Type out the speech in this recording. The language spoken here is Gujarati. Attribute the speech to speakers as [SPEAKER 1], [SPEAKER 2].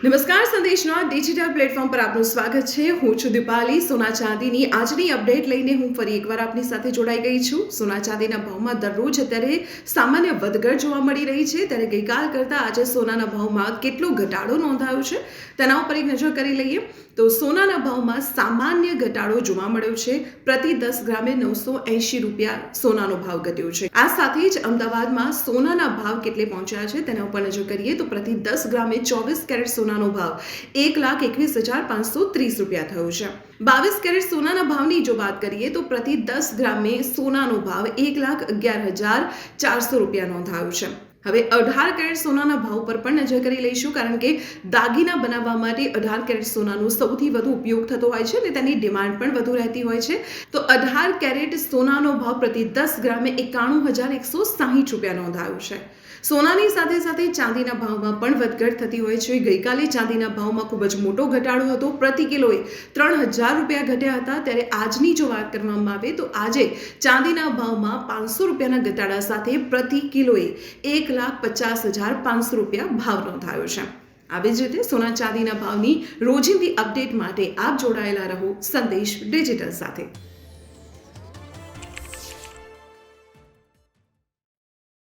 [SPEAKER 1] નમસ્કાર, સંદેશના ડિજિટલ પ્લેટફોર્મ પર આપનું સ્વાગત છે। હું છું દીપાલી। સોના ચાંદીની આજની અપડેટ લઈને હું ફરી એકવાર આપની સાથે જોડાઈ ગઈ છું। સોના ચાંદીના ભાવમાં દરરોજ અત્યારે સામાન્ય વધઘટ જોવા મળી રહી છે, ત્યારે ગઈકાલ કરતાં આજે સોનાના ભાવમાં કેટલો ઘટાડો નોંધાયો છે તેના ઉપર એક નજર કરી લઈએ તો સોનાના ભાવમાં સામાન્ય ઘટાડો જોવા મળ્યો છે। પ્રતિ 10 ગ્રામે 980 રૂપિયા સોનાનો ભાવ ઘટ્યો છે। આ સાથે જ અમદાવાદમાં સોનાના ભાવ કેટલે પહોંચ્યા છે તેના ઉપર નજર કરીએ તો પ્રતિ 10 ગ્રામે 24 કેરેટ સોનાનો ભાવ 1,21,530 રૂપિયા થયો છે। 22 કેરેટ સોનાના ભાવની જો વાત કરીએ તો પ્રતિ 10 ગ્રામે સોનાનો ભાવ 1,11,400 રૂપિયા નોંધાયો છે। હવે 18 કેરેટ સોનાના ભાવ પર પણ નજર કરી લઈશું, કારણ કે દાગીના બનાવવા માટે 18 કેરેટ સોનાનો સૌથી વધુ ઉપયોગ થતો હોય છે અને તેની ડિમાન્ડ પણ વધુ રહેતી હોય છે। તો 18 કેરેટ સોનાનો ભાવ પ્રતિ 10 ગ્રામે 91,160 રૂપિયા નોંધાયો છે। સોનાની સાથે સાથે ચાંદીના ભાવમાં પણ વધઘટ થતી હોય છે। ગઈકાલે ચાંદીના ભાવમાં ખૂબ જ મોટો ઘટાડો હતો, પ્રતિ કિલોએ 3,000 રૂપિયા ઘટ્યા હતા, ત્યારે આજની જો વાત કરવામાં આવે તો આજે ચાંદીના ભાવમાં 500 રૂપિયાના ઘટાડા સાથે પ્રતિ કિલોએ 1,50,500 રૂપિયા ભાવ નોંધાયો છે। આવી જ રીતે સોના ચાંદીના ભાવની રોજિંદી અપડેટ માટે આપ જોડાયેલા રહો સંદેશ ડિજિટલ સાથે।